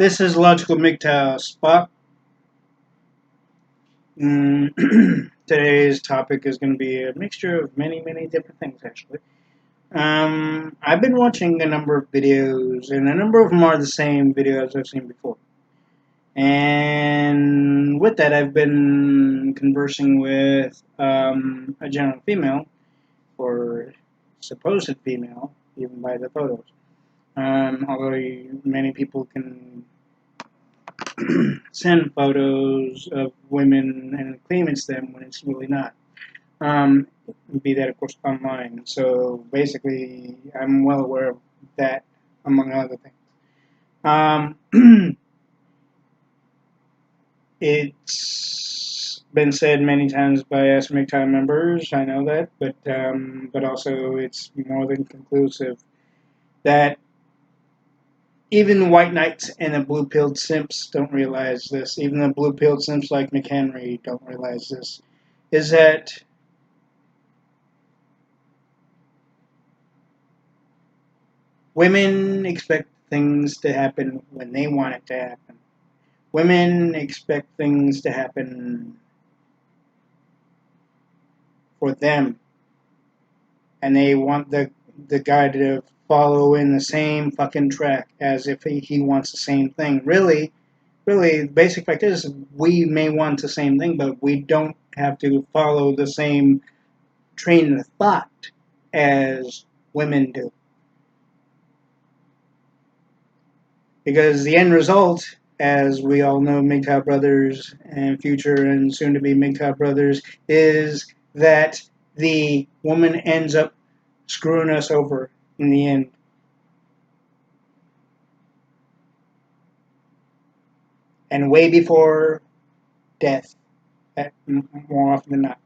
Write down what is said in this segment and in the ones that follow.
This is Logical Mgtow Spock. Today's topic is going to be a mixture of many, many different things, actually. I've been watching a number of videos, and a number of them are the same videos I've seen before. And with that, I've been conversing with a general female, or supposed female, even by the photos. Although many people can send photos of women and claim it's them when it's really not. Um, be that, of course, online. So basically, I'm well aware of that, among other things. Um, it's been said many times by Mgtow members. I know that, but also it's more than conclusive that even white knights and the blue-pilled simps don't realize this. Even the blue-pilled simps like McHenry don't realize this. Is that women expect things to happen when they want it to happen. Women expect things to happen for them, and they want the guy to follow in the same fucking track as if he wants the same thing. Really, the basic fact is we may want the same thing, but we don't have to follow the same train of thought as women do. Because the end result, as we all know, Mgtow brothers and future and soon to be Mgtow brothers, is that the woman ends up screwing us over in the end. And way before death, more often than not.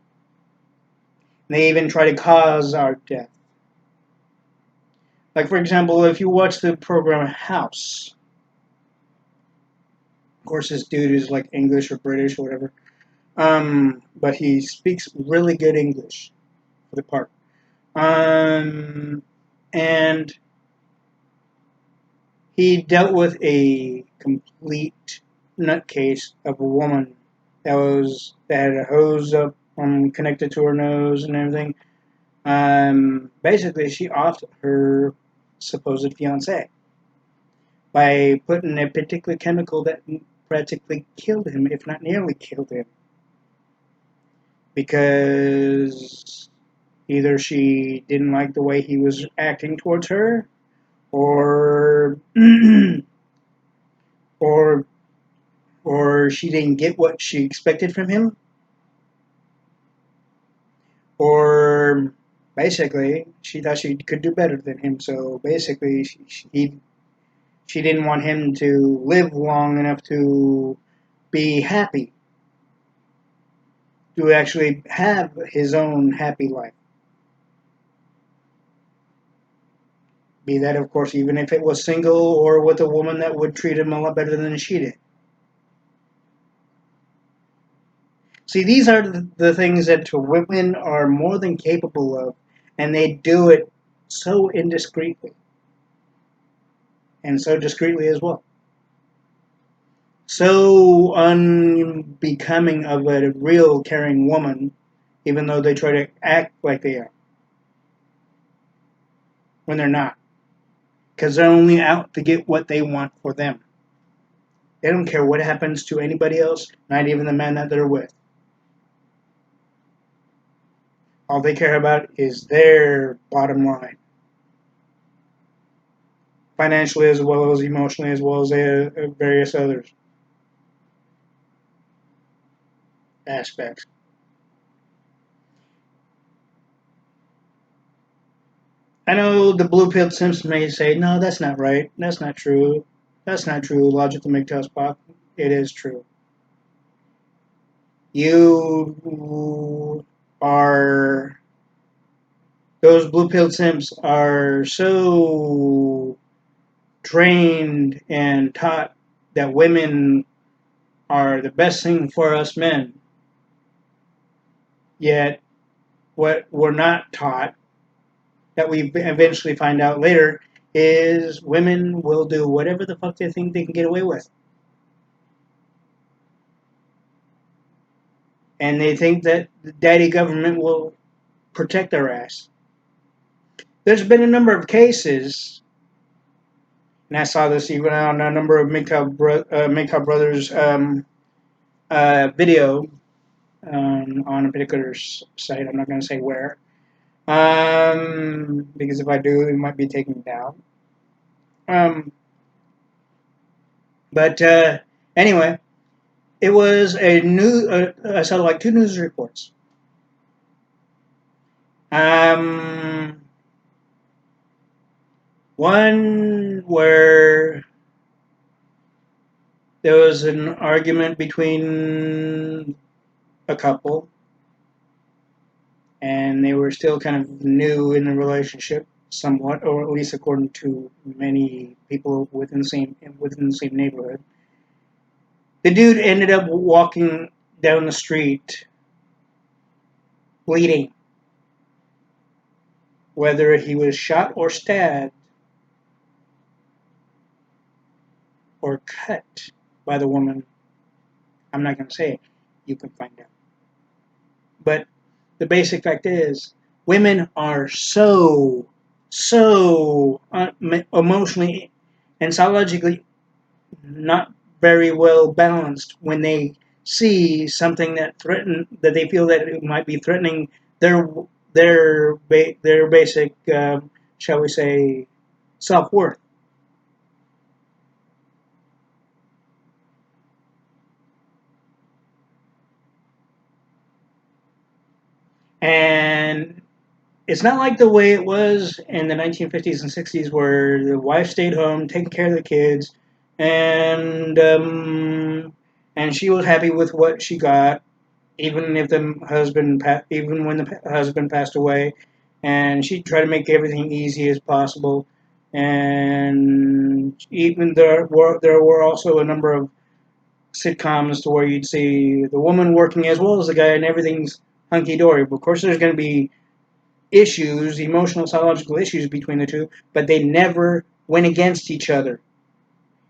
They even try to cause our death. Like, for example, if you watch the program House, of course, this dude is like English or British or whatever, but he speaks really good English for the part. And he dealt with a complete nutcase of a woman that had a hose up connected to her nose and everything. Basically, she offed her supposed fiance by putting a particular chemical that practically killed him, if not nearly killed him, because either she didn't like the way he was acting towards her, or or or she didn't get what she expected from him, or basically she thought she could do better than him. So basically, she didn't want him to live long enough to be happy, to actually have his own happy life. Be that, of course, even if it was single or with a woman that would treat him a lot better than she did. See, these are the things that women are more than capable of, and they do it so indiscreetly, and so discreetly as well. So unbecoming of a real caring woman, even though they try to act like they are, when they're not. Because they're only out to get what they want for them. They don't care what happens to anybody else, not even the man that they're with. All they care about is their bottom line, financially as well as emotionally, as well as various others aspects. I know the blue pill simps may say, no, that's not right. That's not true. That's not true. Logical Mgtow Spock. It is true. You are. Those blue pill simps are so trained and taught that women are the best thing for us men. Yet, what we're not taught, that we eventually find out later, is women will do whatever the fuck they think they can get away with. And they think that the daddy government will protect their ass. There's been a number of cases, and I saw this even on a number of Mgtow brothers video on a particular site. I'm not going to say where, because if I do, it might be taken down. Um, but anyway, it was a new. I saw like two news reports. Um, One where there was an argument between a couple, and they were still kind of new in the relationship, somewhat, or at least according to many people within the same neighborhood. The dude ended up walking down the street bleeding, whether he was shot or stabbed or cut by the woman. I'm not going to say it. You can find out. But the basic fact is, women are so emotionally and psychologically not very well balanced when they see something that they feel that it might be threatening their their basic, shall we say, self worth. And it's not like the way it was in the 1950s and 60s where the wife stayed home taking care of the kids, and and she was happy with what she got, even when the husband passed away, and she tried to make everything easy as possible. And even there were also a number of sitcoms to where you'd see the woman working as well as the guy, and everything's hunky dory. But of course, there's going to be issues, emotional, psychological issues between the two, but they never went against each other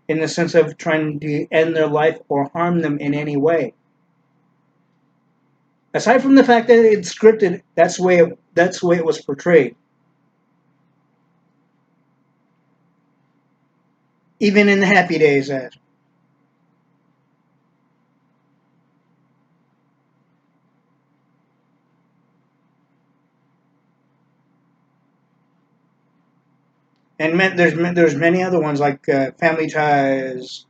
in the sense of trying to end their life or harm them in any way. Aside from the fact that it's scripted, that's the way it was portrayed. Even in the Happy Days ad. And there's many other ones like Family Ties,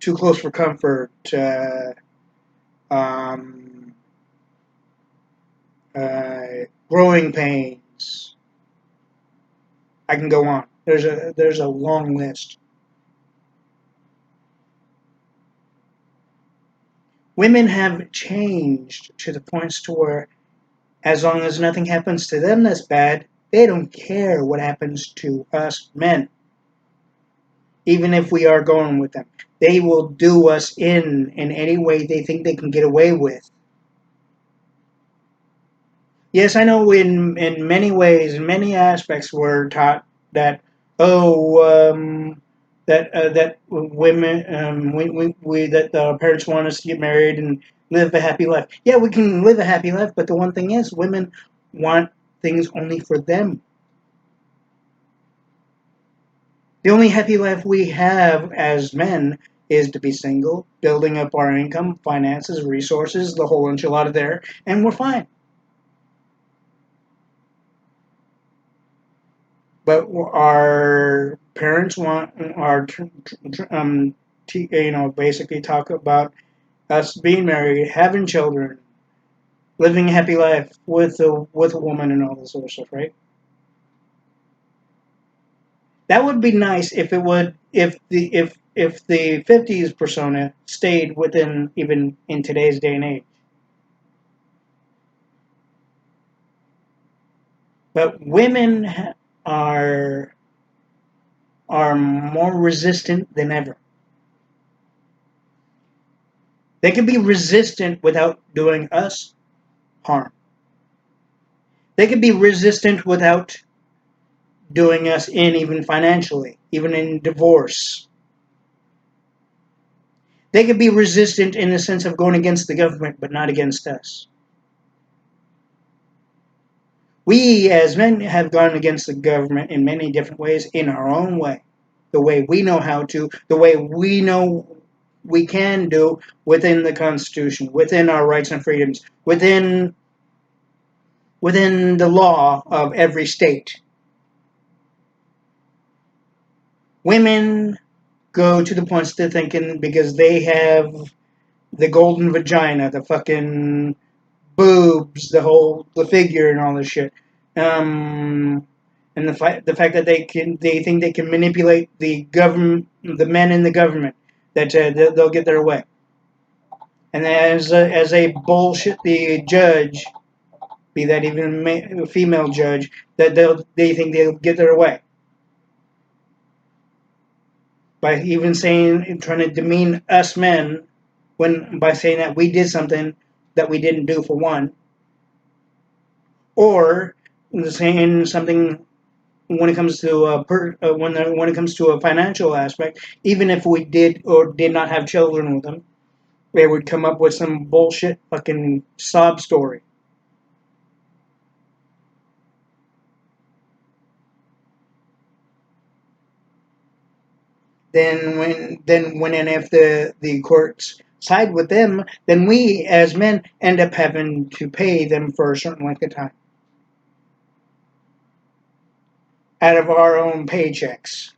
Too Close for Comfort, um, Growing Pains. I can go on. There's a long list. Women have changed to the points to where, as long as nothing happens to them that's bad, they don't care what happens to us men, even if we are going with them. They will do us in any way they think they can get away with. Yes, I know in many ways, in many aspects, we're taught that, oh, that women, that our parents want us to get married and live a happy life. Yeah, we can live a happy life, but the one thing is, women want things only for them. The only happy life we have as men is to be single, building up our income, finances, resources, the whole enchilada there, and we're fine. But our parents want basically talk about us being married, having children, living a happy life with a woman and all this sort of stuff, right? That would be nice if the '50s persona stayed within even in today's day and age. But women are are more resistant than ever. They can be resistant without doing us harm. They can be resistant without doing us in even financially, even in divorce. They could be resistant in the sense of going against the government, but not against us. We as men have gone against the government in many different ways in our own way. The way we know how to, the way we know we can do within the Constitution, within our rights and freedoms, within the law of every state. Women go to the points to thinking because they have the golden vagina, the fucking boobs, the figure, and all this shit. And the fact that they think they can manipulate the government, the men in the government, that they'll get their way. And as a bullshit the judge, be that even a female judge, that they think they'll get their way by even saying trying to demean us men when by saying that we did something that we didn't do for one, or saying something when it comes to when it comes to a financial aspect, even if we did or did not have children with them, they would come up with some bullshit fucking sob story. Then when and if the courts side with them, then we as men end up having to pay them for a certain length of time out of our own paychecks.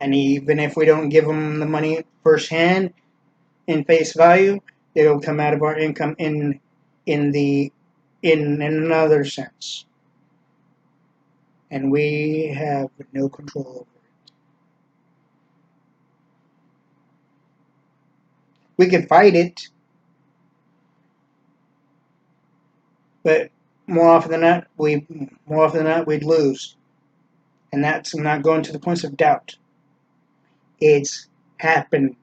And even if we don't give them the money firsthand in face value, it'll come out of our income in the in another sense, and we have no control over it. We could fight it, but more often than not we'd lose, and that's not going to the points of doubt. It's happened.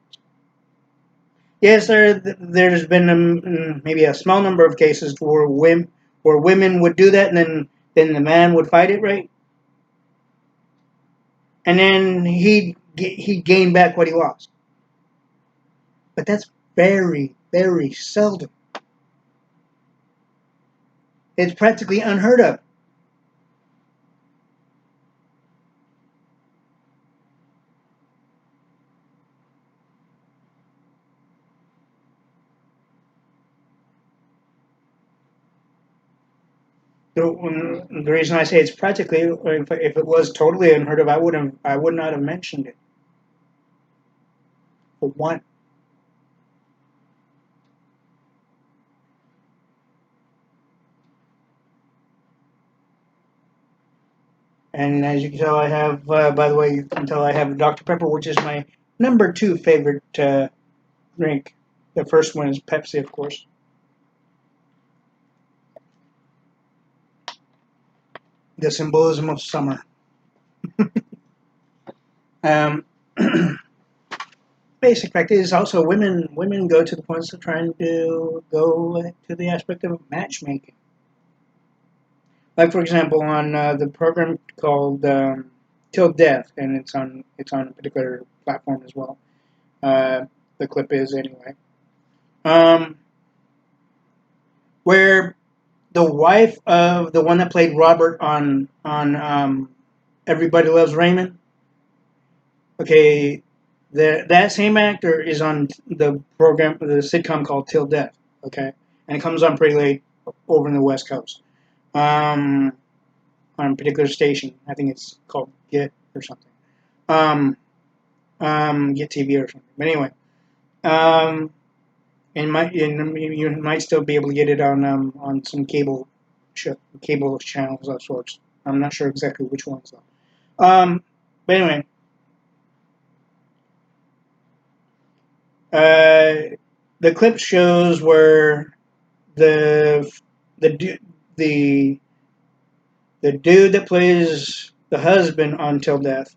Yes, there's been maybe a small number of cases where women would do that, and then the man would fight it, right, and then he'd gain back what he lost. But that's very, very seldom. It's practically unheard of. The reason I say it's practically, if it was totally unheard of, I would not have mentioned it. For one, and as you can tell, I have. By the way, you can tell I have Dr Pepper, which is my number two favorite drink. The first one is Pepsi, of course. The symbolism of summer. Um, basic fact is also women go to the points of trying to go to the aspect of matchmaking. Like for example, on the program called Till Death, and it's on a particular platform as well. Uh, the clip is anyway, um, where the wife of the one that played Robert on Everybody Loves Raymond. Okay, that same actor is on the program, the sitcom called Till Death. Okay, and it comes on pretty late over in the West Coast. Um, on a particular station. I think it's called Get or something. Um, Get TV or something. But anyway, um, and you might still be able to get it on some cable channels of sorts. I'm not sure exactly which ones though. But anyway, the clip shows where the the the the dude that plays the husband on Till Death,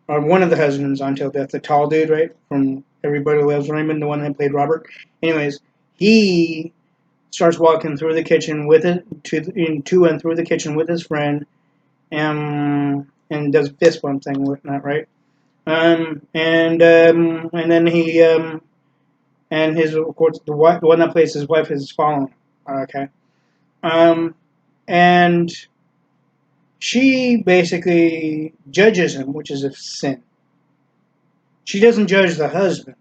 or one of the husbands on Till Death, the tall dude, right, from Everybody Loves Raymond, the one that played Robert. Anyways, he starts walking through the kitchen with it to and through the kitchen with his friend, and does a fist bump thing with that, right? And then he and his, of course, the one that plays his wife is following him. Okay. Um, and she basically judges him, which is a sin. She doesn't judge the husband.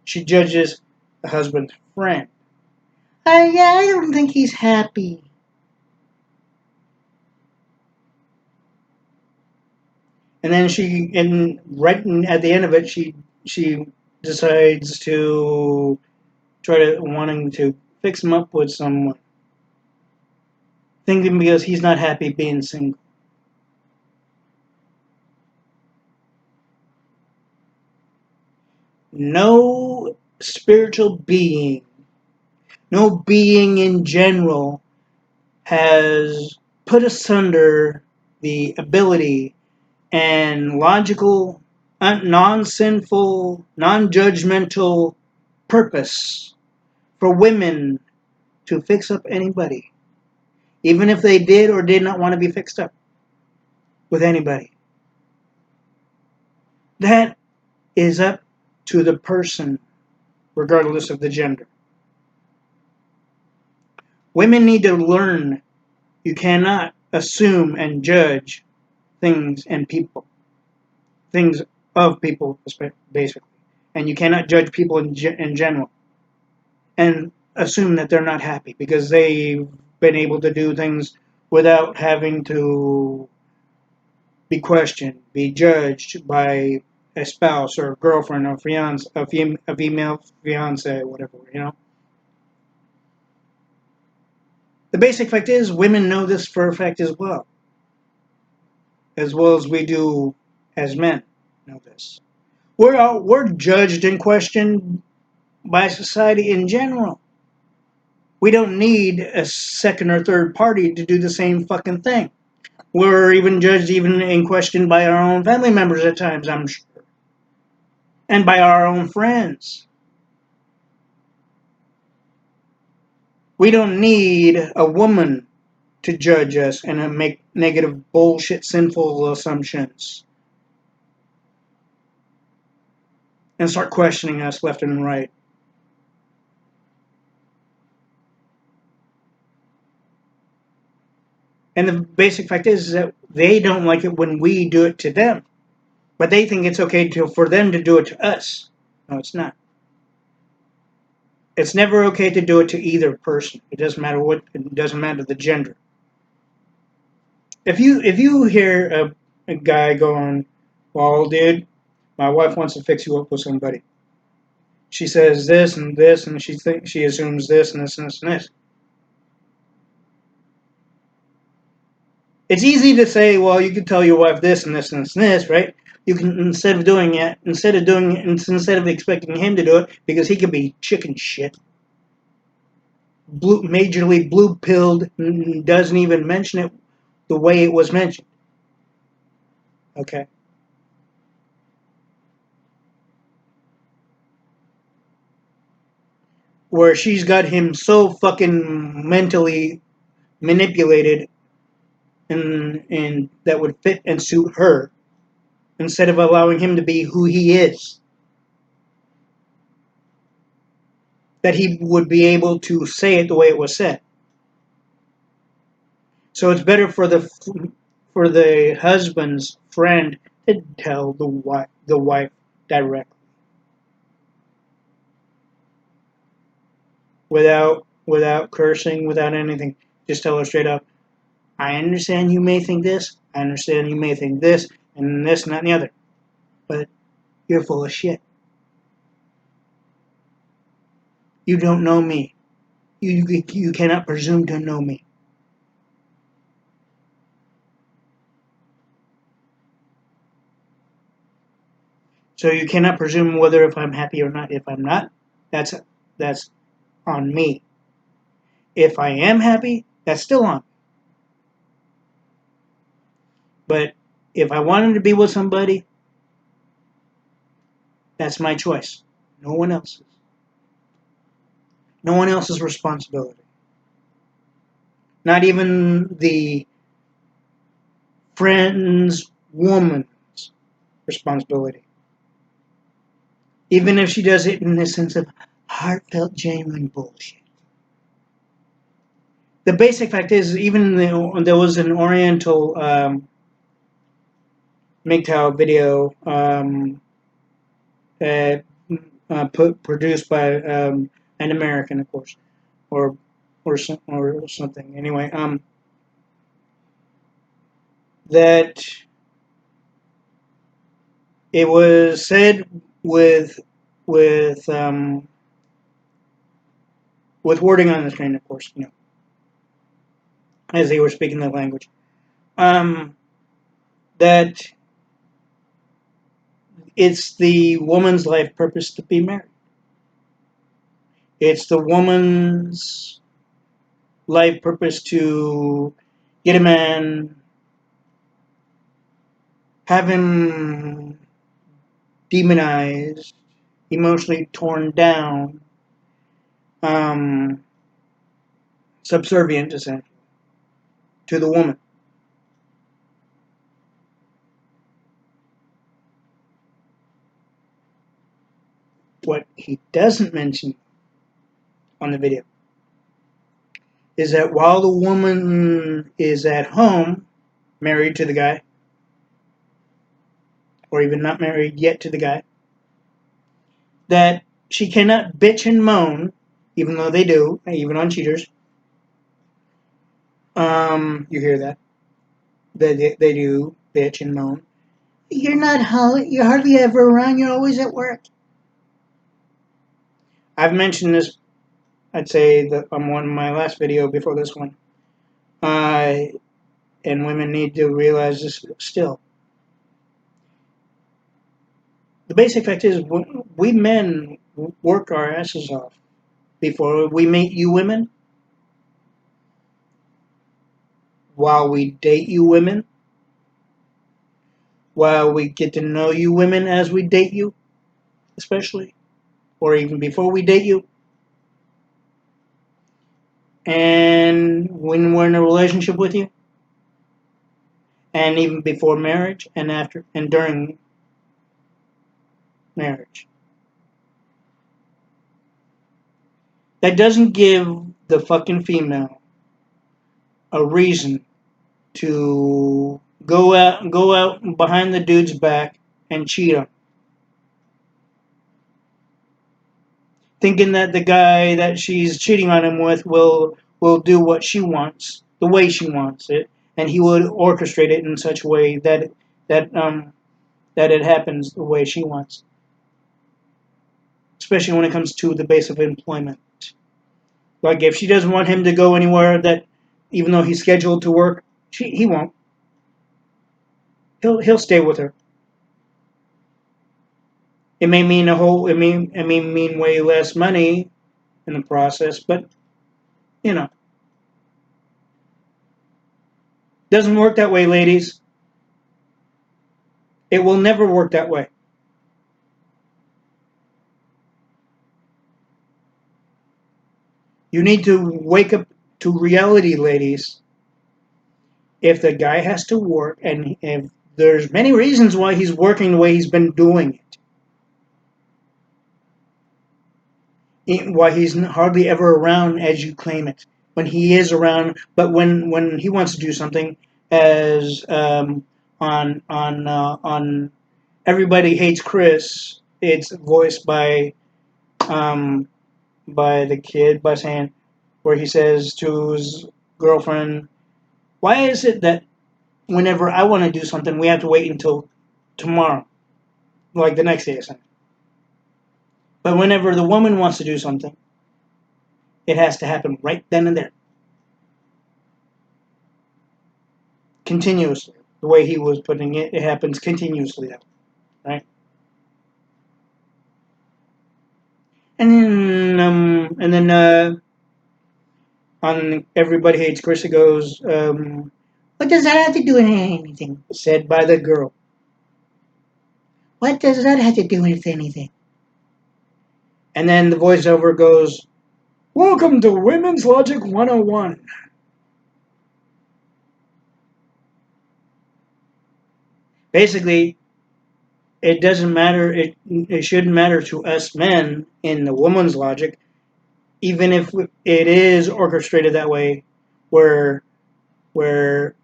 She judges the husband's friend. Yeah, I don't think he's happy. And then at the end of it, she decides to try to wanting to fix him up with someone, thinking because he's not happy being single. No spiritual being, no being in general, has put asunder the ability and logical, non sinful, non judgmental purpose for women to fix up anybody, even if they did or did not want to be fixed up with anybody. That is up to the person, regardless of the gender. Women need to learn you cannot assume and judge things and people, things of people, basically. And you cannot judge people in general and assume that they're not happy because they've been able to do things without having to be questioned, be judged by a spouse or a girlfriend or fiance, a female fiance, whatever, you know. The basic fact is, women know this for a fact as well as we do as men know this. We're judged and questioned by society in general. We don't need a second or third party to do the same fucking thing. We're even judged, even and questioned by our own family members at times, I'm sure, and by our own friends. We don't need a woman to judge us and make negative, bullshit, sinful assumptions and start questioning us left and right. And the basic fact is that they don't like it when we do it to them, but they think it's okay for them to do it to us. No, it's not. It's never okay to do it to either person. It doesn't matter what. It doesn't matter the gender. If you hear a guy going, "Well, dude, my wife wants to fix you up with somebody. She says this, and she assumes this and this and this and this." It's easy to say, "Well, you can tell your wife this and this and this and this, right?" You can instead of expecting him to do it because he could be chicken shit, majorly blue pilled, doesn't even mention it the way it was mentioned. Okay, where she's got him so fucking mentally manipulated and that would fit and suit her instead of allowing him to be who he is, that he would be able to say it the way it was said. So it's better for the husband's friend to tell the wife directly, without cursing, without anything. Just tell her straight up. I understand you may think this. I understand you may think this and this and that and the other, but you're full of shit. You don't know me. You cannot presume to know me. So you cannot presume whether if I'm happy or not. If I'm not, that's on me. If I am happy, that's still on. But if I wanted to be with somebody, that's my choice. No one else's. No one else's responsibility. Not even the friend's woman's responsibility. Even if she does it in the sense of heartfelt, genuine bullshit. The basic fact is, even there was an Oriental Mgtow video uh, produced by an American, of course, or or something. Anyway, that it was said with with um, with wording on the screen, of course, as they were speaking the language. Um, that it's the woman's life purpose to be married. It's the woman's life purpose to get a man, have him demonized, emotionally torn down, um, subservient, essentially, to the woman. What he doesn't mention on the video is that while the woman is at home, married to the guy, or even not married yet to the guy, that she cannot bitch and moan, even though they do, even on cheaters. You hear that? They do bitch and moan. You're not you're hardly ever around. You're always at work. I've mentioned this. I'd say that on one my last video before this one. Uh, and women need to realize this still. The basic fact is, we men work our asses off before we meet you women, while we date you women, while we get to know you women as we date you, especially, or even before we date you, and when we're in a relationship with you, and even before marriage and after and during marriage. That doesn't give the fucking female a reason to go out behind the dude's back and cheat on, thinking that the guy that she's cheating on him with will do what she wants, the way she wants it, and he would orchestrate it in such a way that that it happens the way she wants. Especially when it comes to the base of employment. Like if she doesn't want him to go anywhere, that even though he's scheduled to work, he won't. He'll stay with her. It may mean it may mean way less money in the process, but you know, doesn't work that way, ladies. It will never work that way. You need to wake up to reality, ladies. If the guy has to work, and if there's many reasons why he's working the way he's been doing it, why he's hardly ever around as you claim it. When he is around, but when he wants to do something, as on Everybody Hates Chris, it's voiced um, by the kid by saying, where he says to his girlfriend, "Why is it that whenever I want to do something, we have to wait until tomorrow, like the next day or something? But whenever the woman wants to do something, it has to happen right then and there, continuously." The way he was putting it, it happens continuously, right? And then on Everybody Hates Chris, it goes, "What does that have to do with anything?" Said by the girl. What does that have to do with anything? And then the voiceover goes, "Welcome to Women's Logic 101." Basically, it doesn't matter. It shouldn't matter to us men in the woman's logic, even if it is orchestrated that way, where where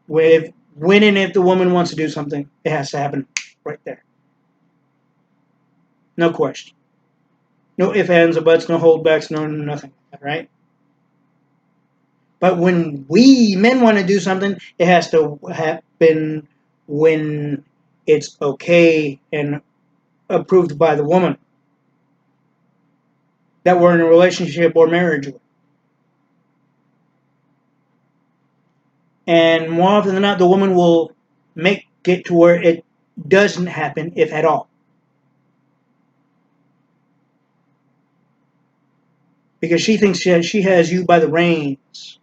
when and if the woman wants to do something, it has to happen right there. No question. No ifs, ands, or buts, no holdbacks, no nothing. Right? But when we men want to do something, it has to happen when it's okay and approved by the woman that we're in a relationship or marriage with. And more often than not, the woman will make it to where it doesn't happen, if at all. Because she thinks she has you by the reins,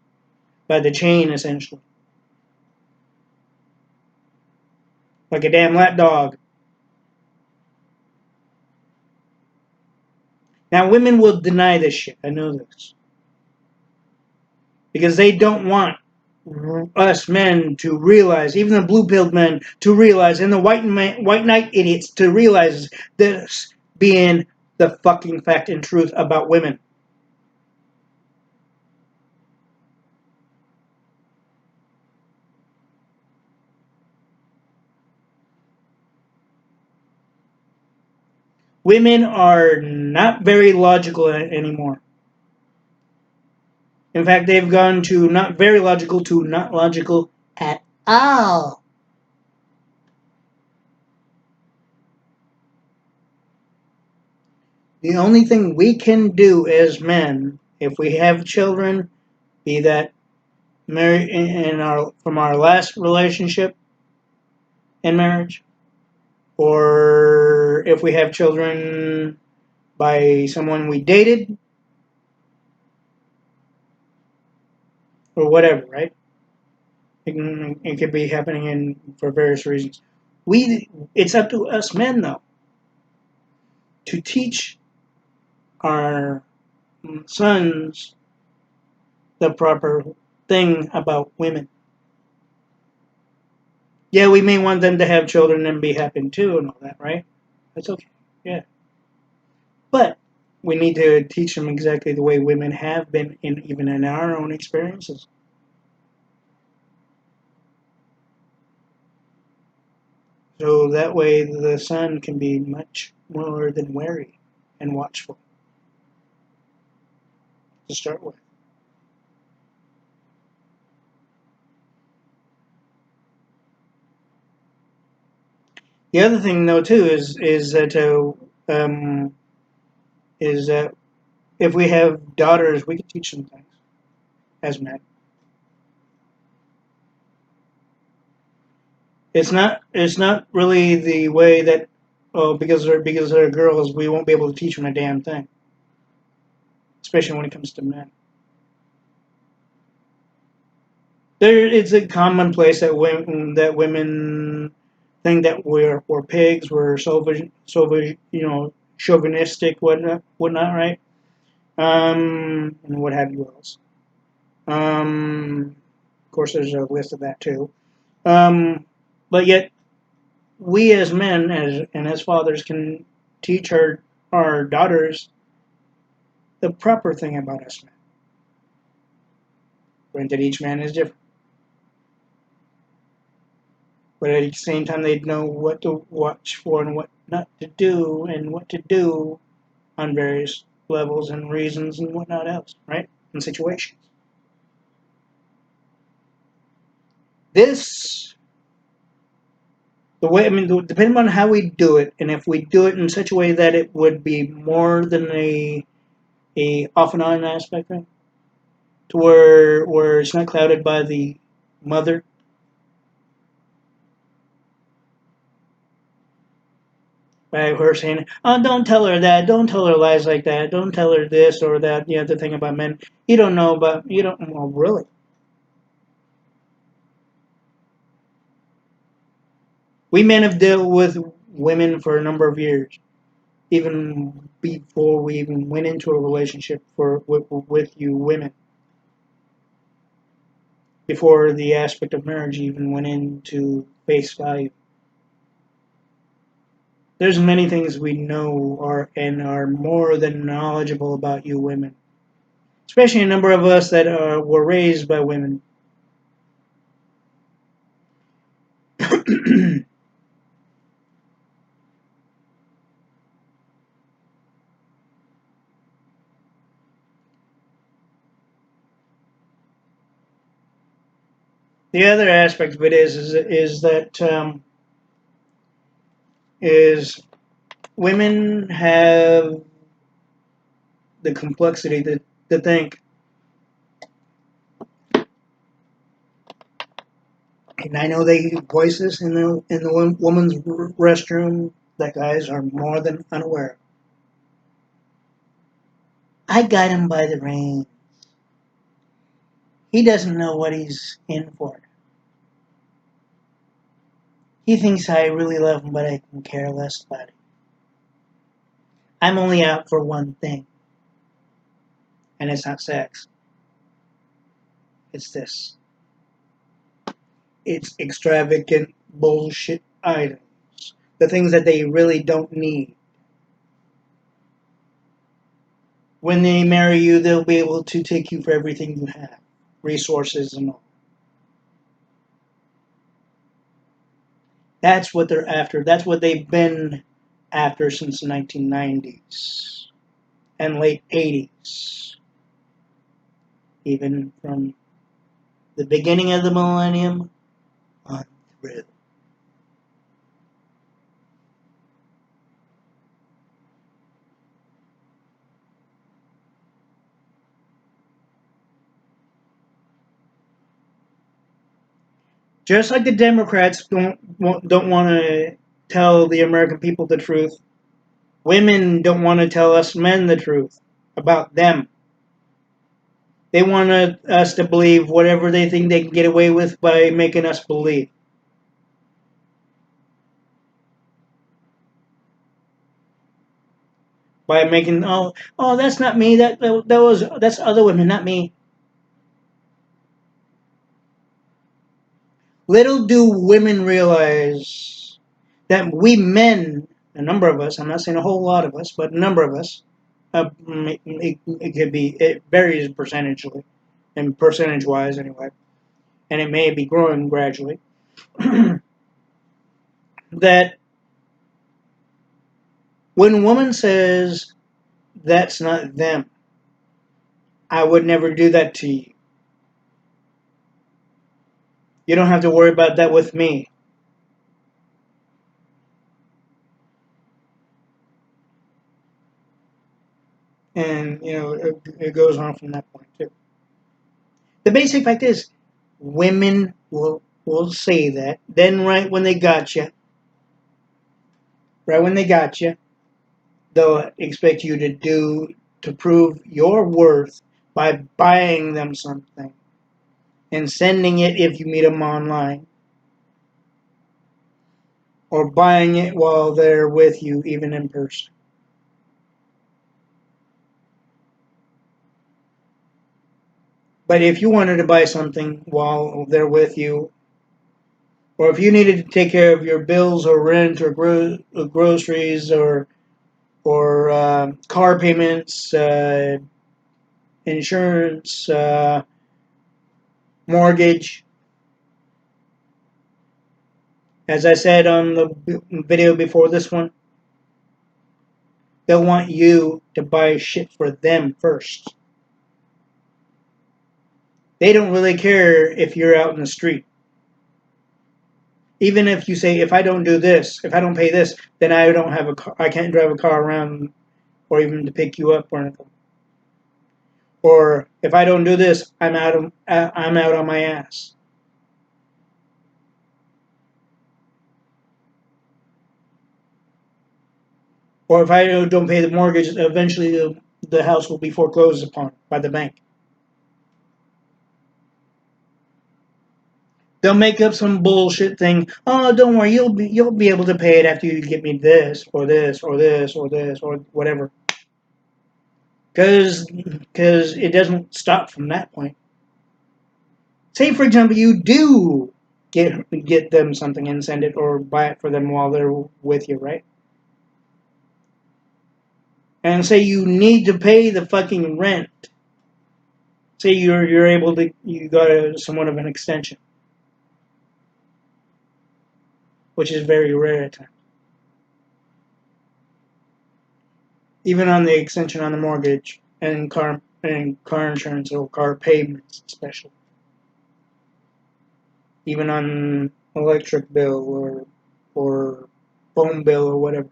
by the chain, essentially. Like a damn lapdog. Now, women will deny this shit. I know this. Because they don't want us men to realize, even the blue-pilled men to realize, and the white knight idiots to realize this being the fucking fact and truth about women. Women are not very logical anymore. In fact, they've gone to not very logical to not logical at all. The only thing we can do as men, if we have children, be that married in our from our last relationship in marriage, or if we have children by someone we dated, or whatever, right? It could be happening for various reasons. It's up to us men though to teach our sons the proper thing about women. Yeah, we may want them to have children and be happy too and all that, right? That's okay. Yeah. But we need to teach them exactly the way women have been even in our own experiences. So that way the son can be much more than wary and watchful to start with. The other thing though too um, is that if we have daughters, we can teach them things as men. It's not really the way that because they're girls we won't be able to teach them a damn thing, especially when it comes to men. It's a commonplace that women think that we're pigs, we're chauvinistic, whatnot, right? And what have you else. Of course, there's a list of that too. Um, but yet, we as men, as fathers, can teach our daughters the proper thing about us men. Granted, each man is different, but at the same time, they know what to watch for and what not to do, and what to do on various levels and reasons and whatnot else, right? And situations. This, the way, I mean, depending on how we do it, and if we do it in such a way that it would be more than a off and on aspect thing, to where it's not clouded by the mother, by her saying, "Oh, don't tell her that. Don't tell her lies like that. Don't tell her this or that." The other thing about men, you don't know about you don't. Well, really, we men have dealt with women for a number of years, even before we even went into a relationship with you women. before the aspect of marriage even went into face value. There's many things we know are more than knowledgeable about you women, especially a number of us that were raised by women. The other aspect of it is that is women have the complexity to think, and I know they voice this in the woman's restroom that guys are more than unaware. I got him by the reins. He doesn't know what he's in for. He thinks I really love him, but I can care less about it. I'm only out for one thing, and it's not sex. It's this. It's extravagant bullshit items. The things that they really don't need. When they marry you, they'll be able to take you for everything you have, resources and all. That's what they're after. That's what they've been after since the 1990s and late 80s. Even from the beginning of the millennium on through. Just like the Democrats don't want to tell the American people the truth, women don't want to tell us men the truth about them. They want us to believe whatever they think they can get away with by making us believe. By making that's not me. That's other women, not me. Little do women realize that we men, a number of us, I'm not saying a whole lot of us, but a number of us, it could be, it varies percentually, and percentage wise anyway, and it may be growing gradually, that when a woman says, that's not them, I would never do that to you. You don't have to worry about that with me. And, it goes on from that point, too. The basic fact is, women will say that. Then, right when they got you, they'll expect you to prove your worth by buying them something and sending it if you meet them online, or buying it while they're with you, even in person. But if you wanted to buy something while they're with you, or if you needed to take care of your bills or rent or groceries or car payments, insurance, mortgage. As I said on the video before this one, they'll want you to buy shit for them first. They don't really care if you're out in the street. Even if you say, if I don't do this, if I don't pay this, then I don't have a car, I can't drive a car around or even to pick you up or anything. Or if I don't do this, I'm out on my ass. Or if I don't pay the mortgage, eventually the house will be foreclosed upon by the bank. They'll make up some bullshit thing. Oh, don't worry, you'll be able to pay it after you get me this or this or this or this or whatever. Because it doesn't stop from that point. Say, for example, you do get them something and send it or buy it for them while they're with you, right? And say you need to pay the fucking rent. Say you're able to, you got somewhat of an extension, which is very rare at times. Even on the extension on the mortgage and car insurance or car payments, especially. Even on electric bill or phone bill or whatever.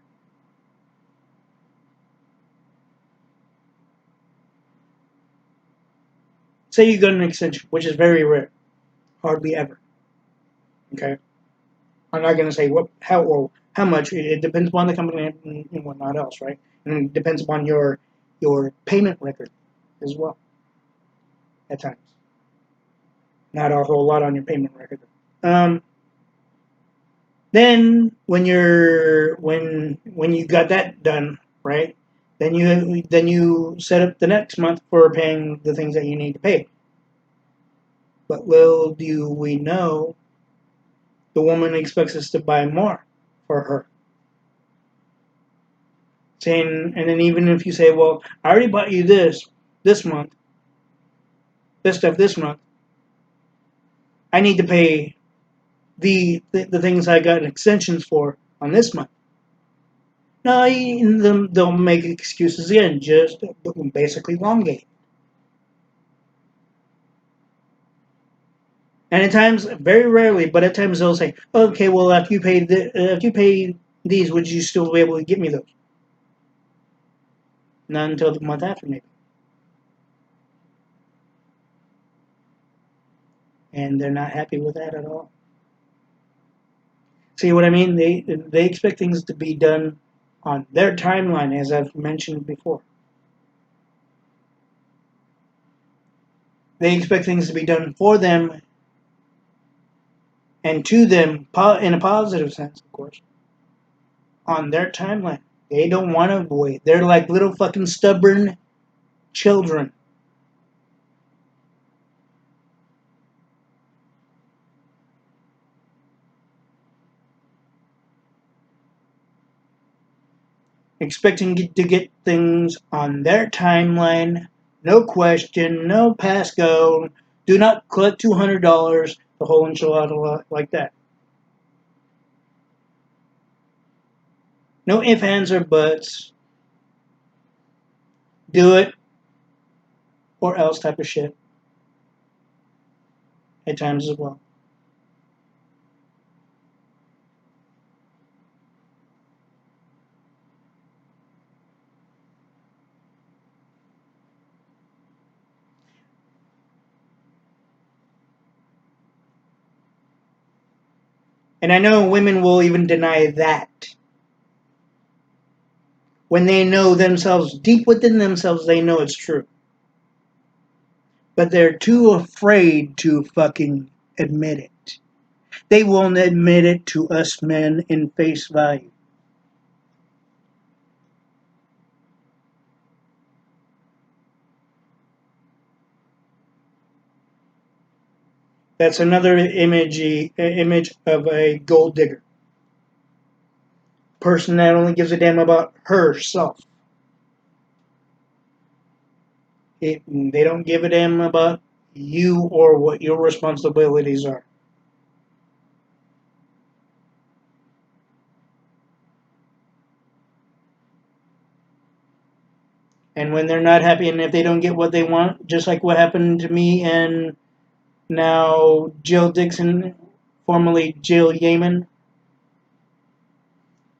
Say you got an extension, which is very rare, hardly ever. Okay, I'm not going to say what, how, or how much. It depends upon the company and whatnot else, right? And it depends upon your payment record as well. At times, not a whole lot on your payment record. Um, then when you got that done, right? Then you set up the next month for paying the things that you need to pay. But little do we know, the woman expects us to buy more for her. Saying, and then even if you say, well, I already bought you this month, this stuff this month, I need to pay the things I got extensions for on this month. No, they'll make excuses again, just basically elongate. And at times, very rarely, but at times they'll say, "Okay, well, after you pay these, would you still be able to get me those?" Not until the month after, maybe. And they're not happy with that at all. See what I mean? They expect things to be done on their timeline, as I've mentioned before. They expect things to be done for them and to them in a positive sense, of course, on their timeline. They don't want to wait. They're like little fucking stubborn children. Expecting to get things on their timeline, no question, no pass go, do not collect $200, the whole enchilada like that. No ifs, ands, or buts, do it or else type of shit at times as well. And I know women will even deny that. When they know themselves, deep within themselves, they know it's true. But they're too afraid to fucking admit it. They won't admit it to us men in face value. That's another image of a gold digger. Person that only gives a damn about herself. They don't give a damn about you or what your responsibilities are. And when they're not happy and if they don't get what they want, just like what happened to me and now Jill Dixon, formerly Jill Yeaman,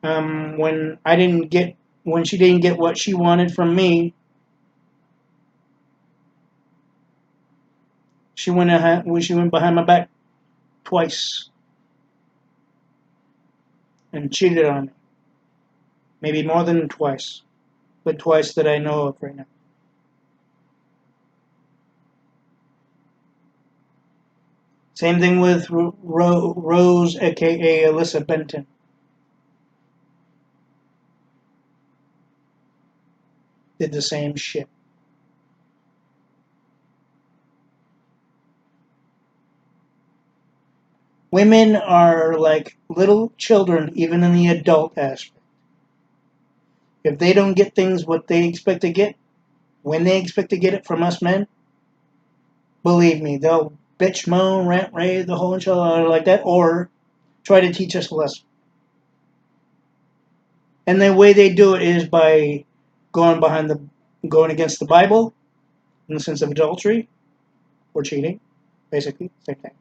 when I didn't get when she didn't get what she wanted from me, she went behind my back twice and cheated on me. Maybe more than twice, but twice that I know of right now. Same thing with Rose, aka Alyssa Benton. Did the same shit. Women are like little children, even in the adult aspect. If they don't get things what they expect to get, when they expect to get it from us men, believe me, they'll bitch, moan, rant, rave, the whole enchilada like that, or try to teach us a lesson. And the way they do it is by going against the Bible in the sense of adultery or cheating, basically, same thing.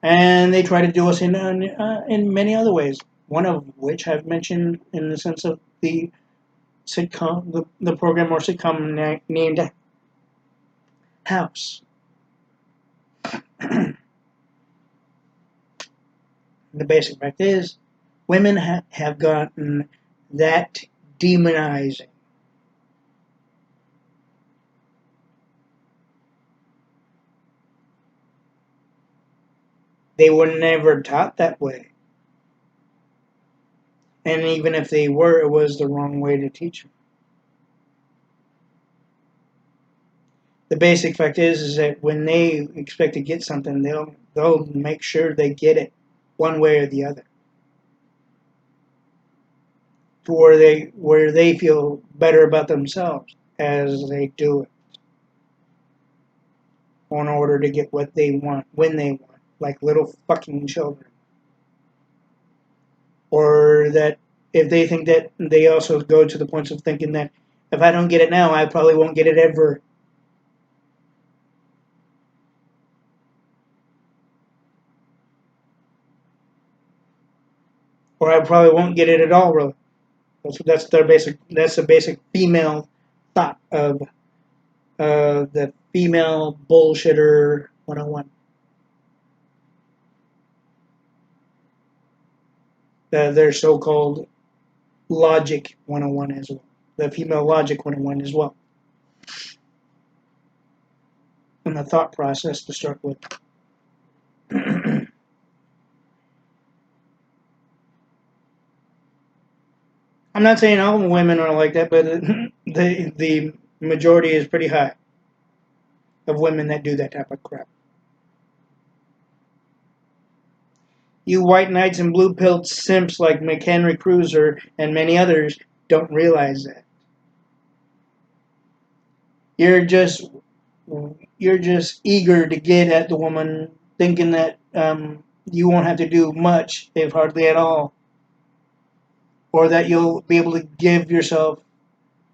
And they try to do us in many other ways. One of which I've mentioned in the sense of the sitcom, the program or sitcom named House. The basic fact is, women have gotten that demonizing. They were never taught that way. And even if they were, it was the wrong way to teach them. The basic fact is that when they expect to get something, they'll make sure they get it one way or the other, to where they feel better about themselves as they do it in order to get what they want when they want, like little fucking children. Or that if they think that they also go to the points of thinking that if I don't get it now, I probably won't get it ever, or I probably won't get it at all. Really, that's the basic female thought of the female bullshitter 101. Their so-called logic 101 as well. The female logic 101 as well. And the thought process to start with. I'm not saying all women are like that, but the majority is pretty high of women that do that type of crap. You white knights and blue pilled simps like McHenry Cruiser and many others don't realize that. You're just you're just eager to get at the woman, thinking that you won't have to do much, if hardly at all, or that you'll be able to give yourself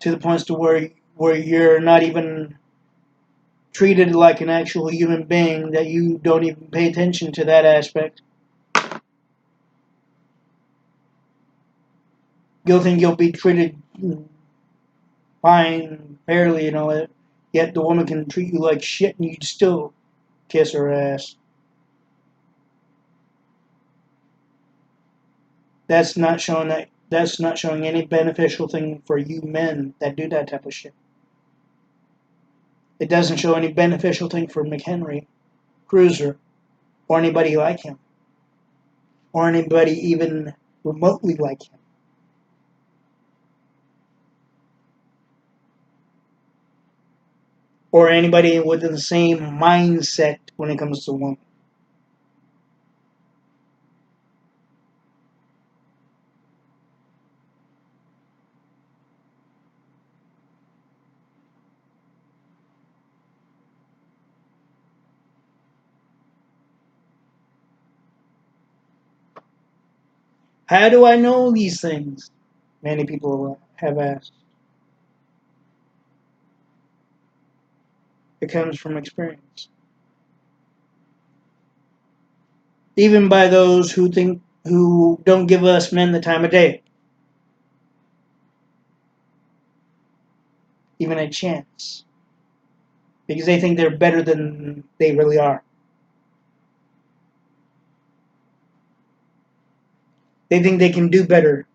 to the points to where you're not even treated like an actual human being, that you don't even pay attention to that aspect. You'll think you'll be treated fine, fairly, and all that. Yet the woman can treat you like shit, and you'd still kiss her ass. That's not showing any beneficial thing for you men that do that type of shit. It doesn't show any beneficial thing for McHenry, Cruiser, or anybody like him, or anybody even remotely like him, or anybody with the same mindset when it comes to women. How do I know these things? Many people have asked. It comes from experience. Even by those who don't give us men the time of day, even a chance, because they think they're better than they really are. They think they can do better,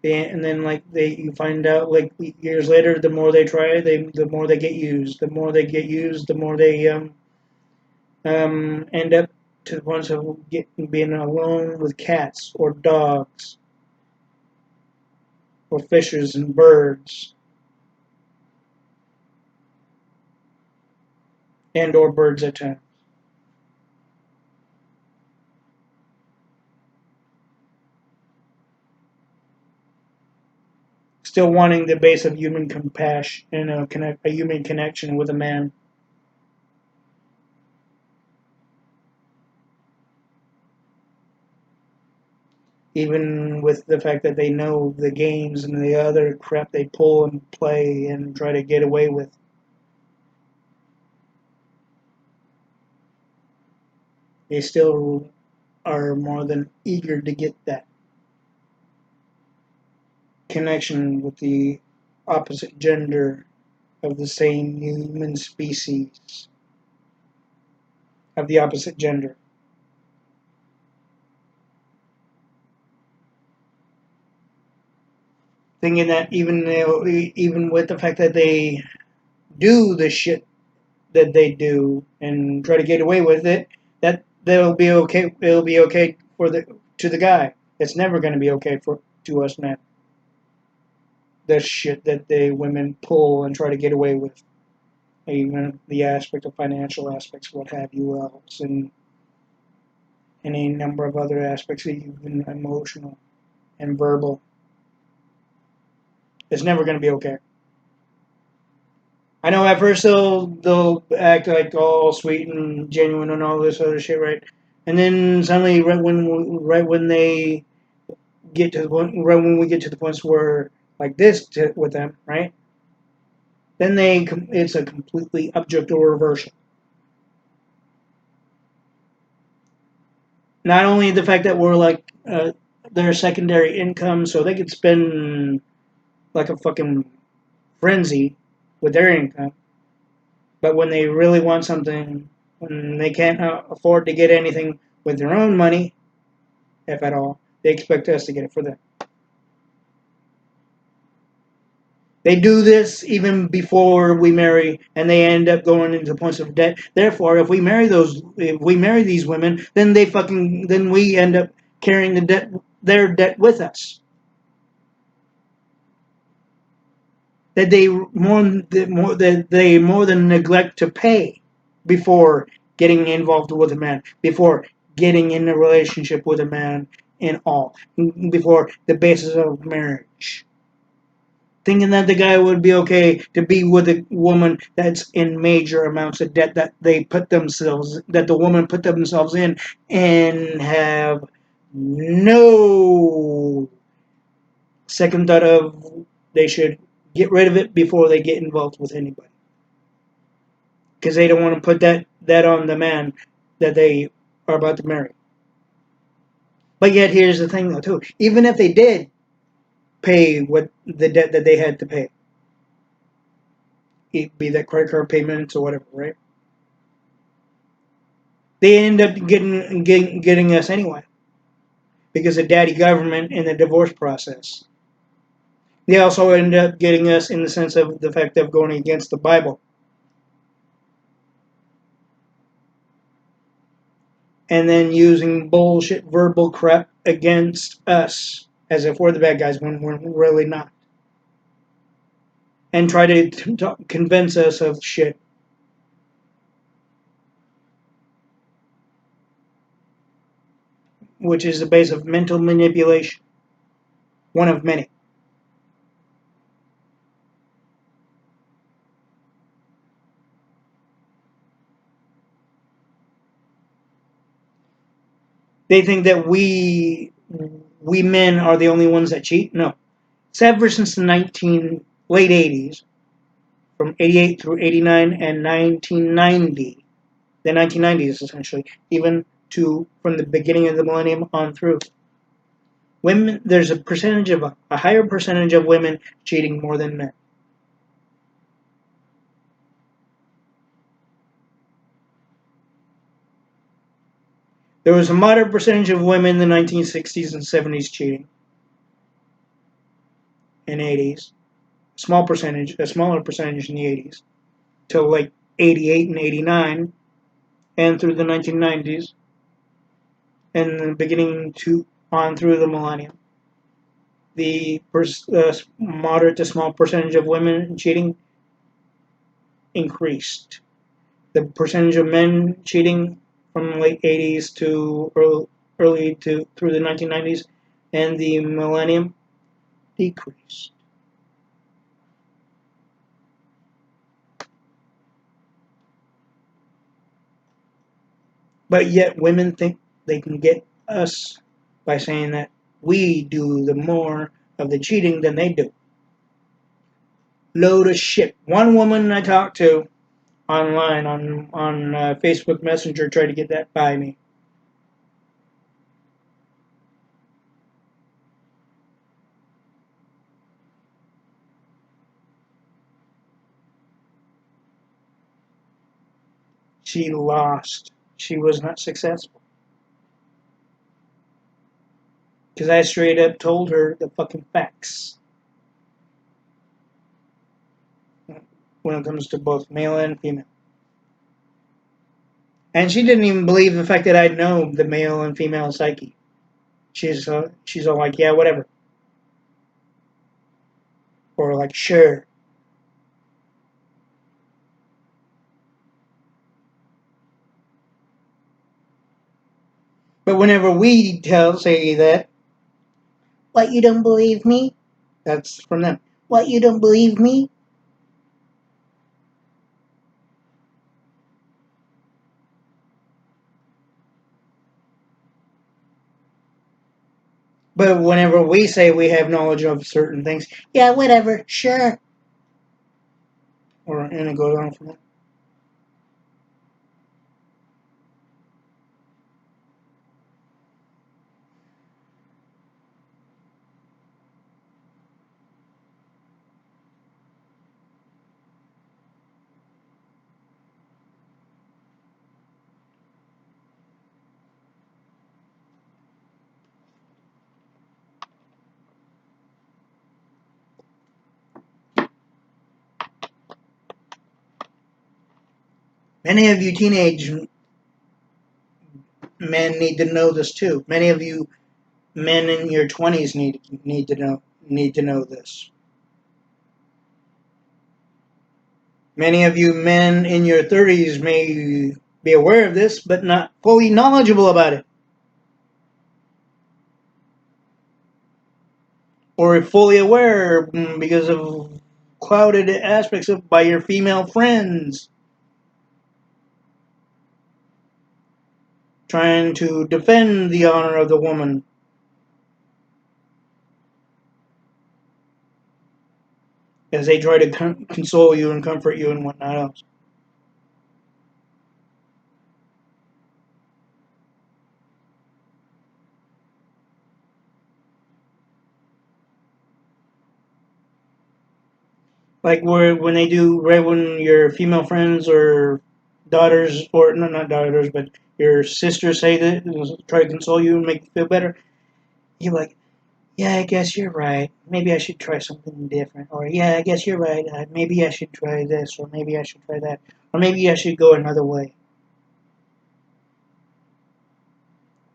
and then you find out like years later, the more they try, the more they get used. The more they get used, the more they end up to the point of being alone with cats or dogs or fishes and birds and or birds at times. still wanting the base of human compassion and a human connection with a man. Even with the fact that they know the games and the other crap they pull and play and try to get away with. They still are more than eager to get that connection with the opposite gender of the same human species of the opposite gender. Thinking that even with the fact that they do the shit that they do and try to get away with it, that they'll be okay. It'll be okay for the to the guy. It's never going to be okay for to us men. The shit that they women pull and try to get away with, even the aspect of financial aspects, what have you else, and any number of other aspects, even emotional and verbal. It's never going to be okay. I know at first they'll act like all sweet and genuine and all this other shit, right? And then suddenly, right when they get to the point, right when we get to the points where like this with them, right? Then it's a completely objective reversal. Not only the fact that we're like their secondary income, so they could spend like a fucking frenzy with their income, but when they really want something, when they can't afford to get anything with their own money, if at all, they expect us to get it for them. They do this even before we marry, and they end up going into points of debt. Therefore, if we marry these women, then we end up carrying their debt with us. That they more than neglect to pay before getting involved with a man, before getting in a relationship with a man, in all, before the basis of marriage. Thinking that the guy would be okay to be with a woman that's in major amounts of debt that the woman put themselves in, and have no second thought of they should get rid of it before they get involved with anybody, because they don't want to put that on the man that they are about to marry. But yet, here's the thing, though, too. Even if they did pay what the debt that they had to pay, be that credit card payments or whatever, right? They end up getting us anyway because of daddy government and the divorce process. They also end up getting us in the sense of the fact of going against the Bible and then using bullshit verbal crap against us as if we're the bad guys when we're really not. And try to convince us of shit, which is the base of mental manipulation, one of many. They think that we men are the only ones that cheat. No, it's ever since the late 80s, from 88 through 89 and 1990, the 1990s essentially, even to from the beginning of the millennium on through. Women, there's a higher percentage of women cheating more than men. There was a moderate percentage of women in the 1960s and 70s cheating, and 80s. A smaller percentage in the 80s, till like 88 and 89, and through the 1990s, and the beginning to on through the millennium. The moderate to small percentage of women cheating increased. The percentage of men cheating from the late 80s to early to through the 1990s and the millennium decreased. But yet women think they can get us by saying that we do the more of the cheating than they do. Load of shit. One woman I talked to online on Facebook Messenger tried to get that by me. She lost. She was not successful. Because I straight up told her the fucking facts when it comes to both male and female. And she didn't even believe the fact that I know the male and female psyche. She's all like, yeah, whatever. Or like, sure. But whenever we say that, what, you don't believe me? That's from them. What, you don't believe me? But whenever we say we have knowledge of certain things, yeah, whatever, sure. Or and it goes on from there. Many of you teenage men need to know this too. Many of you men in your 20s need to know this. Many of you men in your 30s may be aware of this, but not fully knowledgeable about it, or fully aware because of clouded aspects of by your female friends trying to defend the honor of the woman as they try to console you and comfort you and whatnot else. Like where when they do right when your female friends or daughters or no, not daughters but your sisters say that try to console you and make you feel better, you're like, yeah, I guess you're right. Maybe I should try something different. Or yeah, I guess you're right. Maybe I should try this, or maybe I should try that, or maybe I should go another way.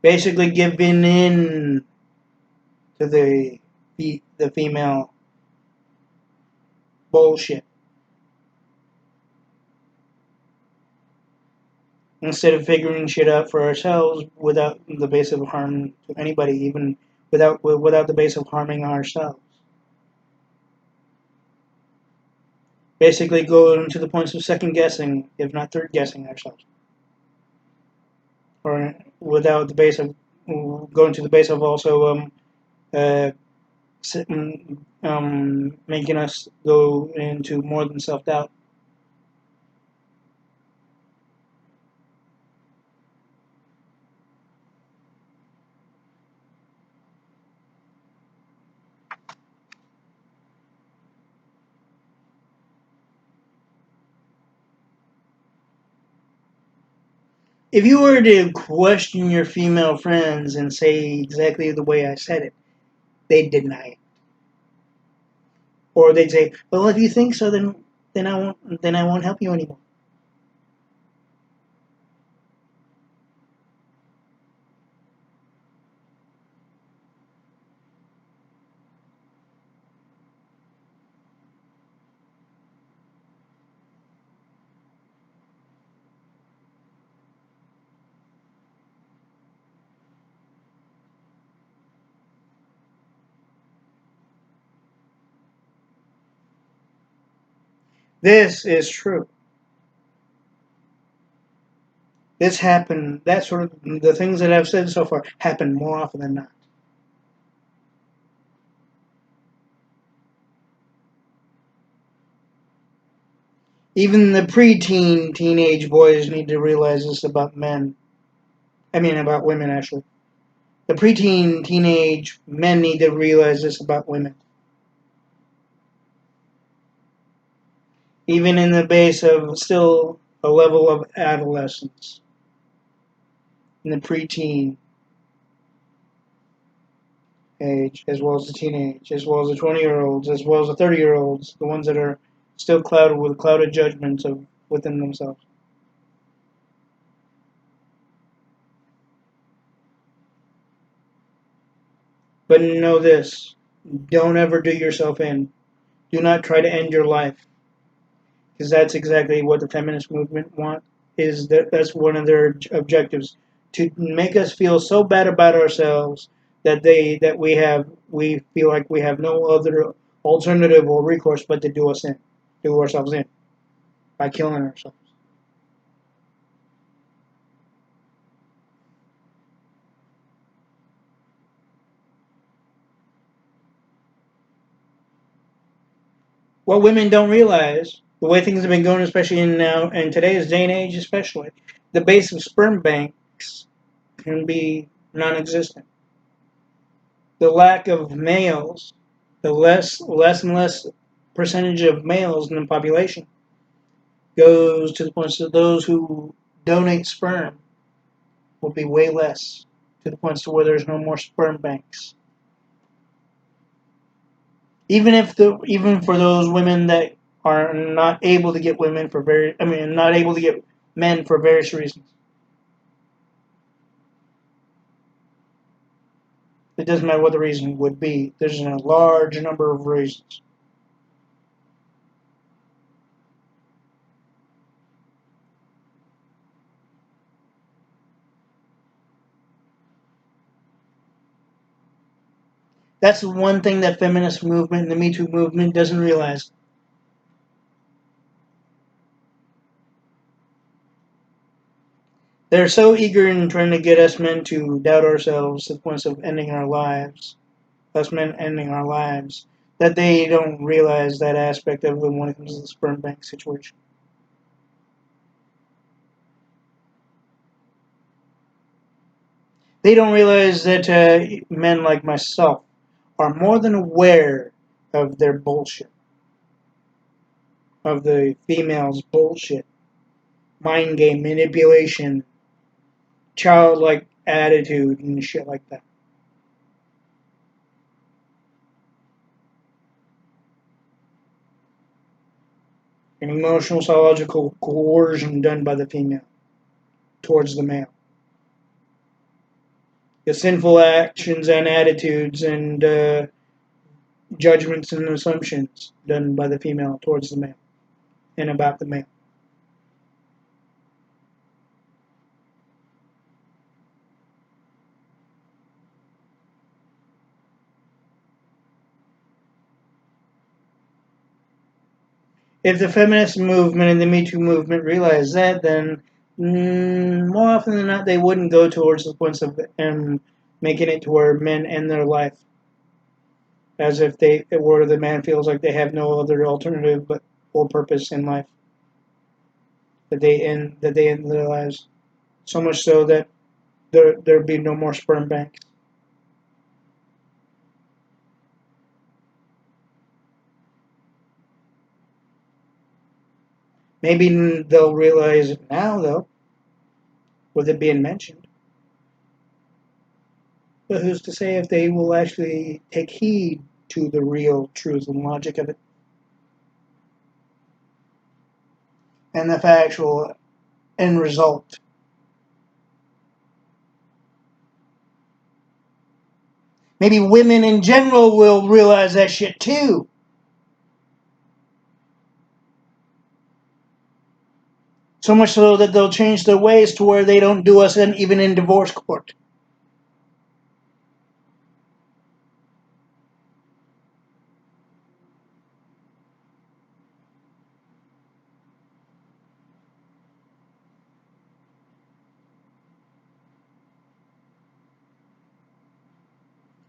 Basically, giving in to the female bullshit instead of figuring shit out for ourselves without the base of harm to anybody, even without the base of harming ourselves. Basically, going to the points of second guessing, if not third guessing ourselves, or without the base of going to the base of also uh, making us go into more than self doubt. If you were to question your female friends and say exactly the way I said it, they'd deny it, or they'd say, "Well, if you think so, then I won't help you anymore." This is true. This happened, that sort of, the things that I've said so far happen more often than not. Even the preteen, teenage boys need to realize this about men. I mean, about women, actually. The preteen, teenage men need to realize this about women. Even in the base of still a level of adolescence. In the preteen age, as well as the teenage, as well as the 20-year-olds, as well as the 30-year-olds, the ones that are still clouded with clouded judgments of within themselves. But know this, don't ever do yourself in. Do not try to end your life, because that's exactly what the feminist movement want. Is that's one of their objectives, to make us feel so bad about ourselves that we feel like we have no other alternative or recourse but to do ourselves in by killing ourselves. What women don't realize, the way things have been going, especially in today's day and age, especially the base of sperm banks can be non-existent. The lack of males, the less and less percentage of males in the population goes to the point that those who donate sperm will be way less, to the point to where there's no more sperm banks. Even for those women that are not able to get not able to get men for various reasons. It doesn't matter what the reason would be. There's a large number of reasons. That's the one thing that feminist movement and the Me Too movement doesn't realize. They're so eager in trying to get us men to doubt ourselves to the point of ending our lives, us men ending our lives, that they don't realize that aspect of them when it comes to the sperm bank situation. They don't realize that men like myself are more than aware of their bullshit, of the females' bullshit, mind game manipulation, childlike attitude, and shit like that. And emotional, psychological coercion done by the female towards the male. The sinful actions and attitudes and judgments and assumptions done by the female towards the male and about the male. If the feminist movement and the Me Too movement realized that, then more often than not, they wouldn't go towards the points of making it to where men end their life, as if where the man feels like they have no other alternative but or purpose in life, that they end their lives. So much so that there'd be no more sperm banks. Maybe they'll realize it now, though, with it being mentioned. But who's to say if they will actually take heed to the real truth and logic of it and the factual end result? Maybe women in general will realize that shit too. So much so that they'll change their ways to where they don't do us even in divorce court.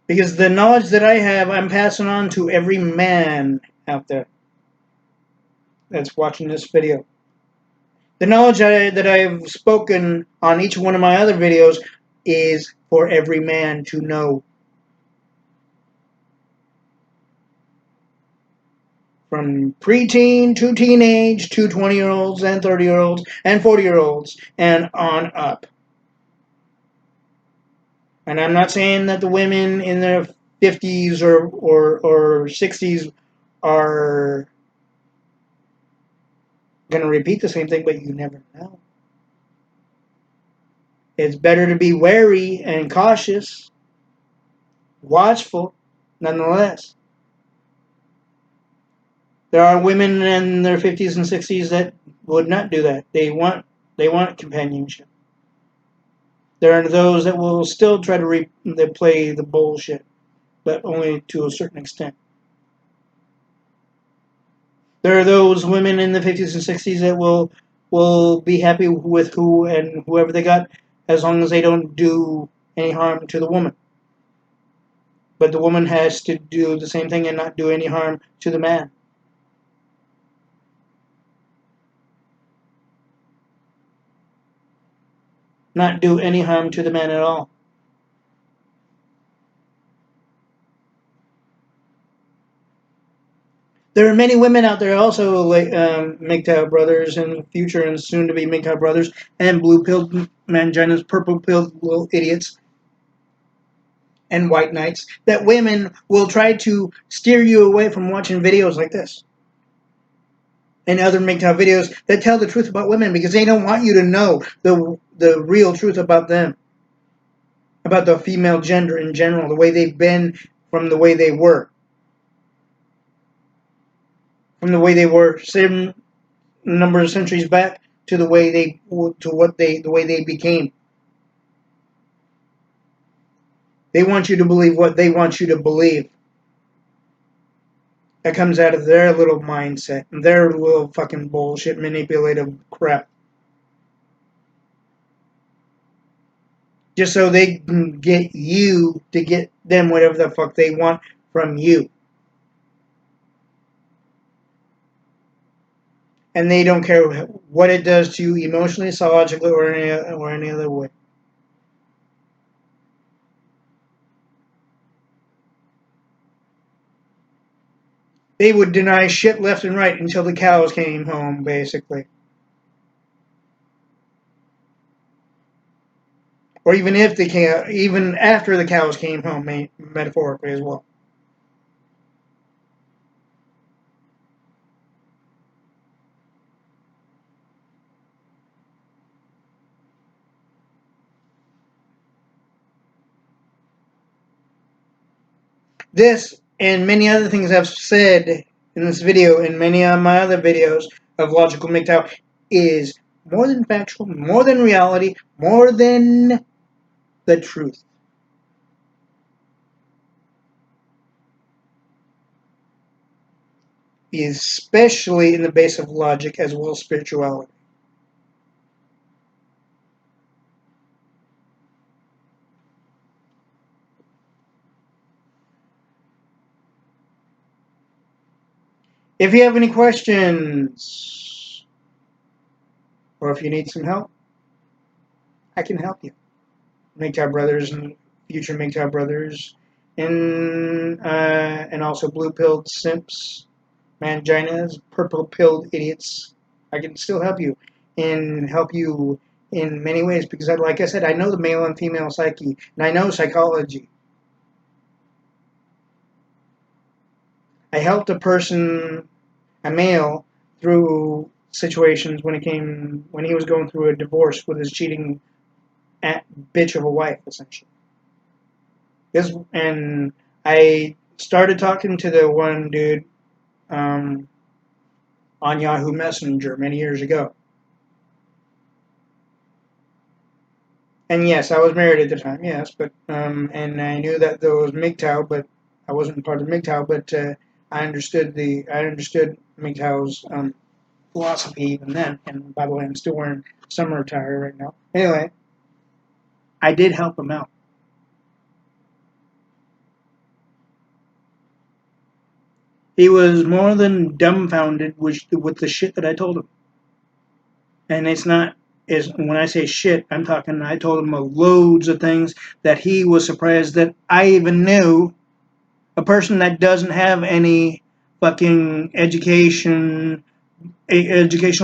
Because the knowledge that I have, I'm passing on to every man out there that's watching this video. The knowledge that I've spoken on each one of my other videos is for every man to know. From preteen to teenage to 20-year-olds and 30-year-olds and 40-year-olds and on up. And I'm not saying that the women in their 50s or 60s are going to repeat the same thing, but you never know. It's better to be wary and cautious, watchful, nonetheless. There are women in their 50s and 60s that would not do that. They want companionship. There are those that will still try to play the bullshit, but only to a certain extent. There are those women in the 50s and 60s that will be happy with who and whoever they got as long as they don't do any harm to the woman. But the woman has to do the same thing and not do any harm to the man. Not do any harm to the man at all. There are many women out there also like Mgtow brothers and future and soon to be Mgtow brothers and blue-pilled manginas, purple-pilled little idiots and white knights that women will try to steer you away from watching videos like this and other Mgtow videos that tell the truth about women because they don't want you to know the real truth about them, about the female gender in general, the way they've been from the way they were, from the way they were some number of centuries back to the way the way they became. They want you to believe what they want you to believe. That comes out of their little mindset, their little fucking bullshit manipulative crap. Just so they can get you to get them whatever the fuck they want from you. And they don't care what it does to you emotionally, psychologically, or any other way. They would deny shit left and right until the cows came home, basically. Or even if they came, even after the cows came home, metaphorically as well. This and many other things I've said in this video and many of my other videos of logical Mgtow is more than factual, more than reality, more than the truth. Especially in the base of logic as well as spirituality. If you have any questions or if you need some help, I can help you. Mgtow brothers and future Mgtow brothers, and also blue-pilled simps, manginas, purple-pilled idiots. I can still help you in many ways because, like I said, I know the male and female psyche, and I know psychology. I helped a male, through situations when he was going through a divorce with his cheating bitch of a wife, essentially. And I started talking to the one dude um, on Yahoo Messenger many years ago. And yes, I was married at the time, yes, but and I knew that there was Mgtow, but I wasn't part of Mgtow, but I understood Mgtow's philosophy even then. And by the way, I'm still wearing summer attire right now. Anyway, I did help him out. He was more than dumbfounded with the shit that I told him. And it's not, is when I say shit, I told him loads of things that he was surprised that I even knew. A person that doesn't have any fucking educational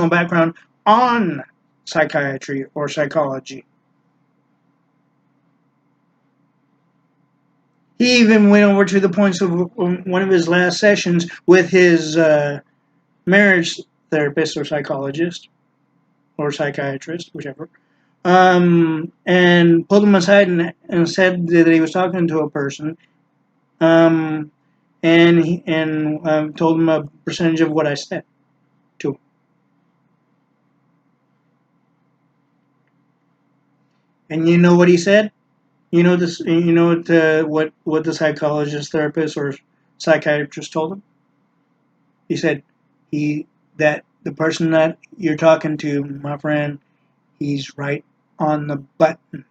background on psychiatry or psychology. He even went over to the points of one of his last sessions with his marriage therapist or psychologist or psychiatrist, whichever, and pulled him aside and said that he was talking to a person, um, and told him a percentage of what I said to him. And you know what he said? You know this. You know what the psychologist, therapist, or psychiatrist told him. He said he that the person that you're talking to, my friend, he's right on the button.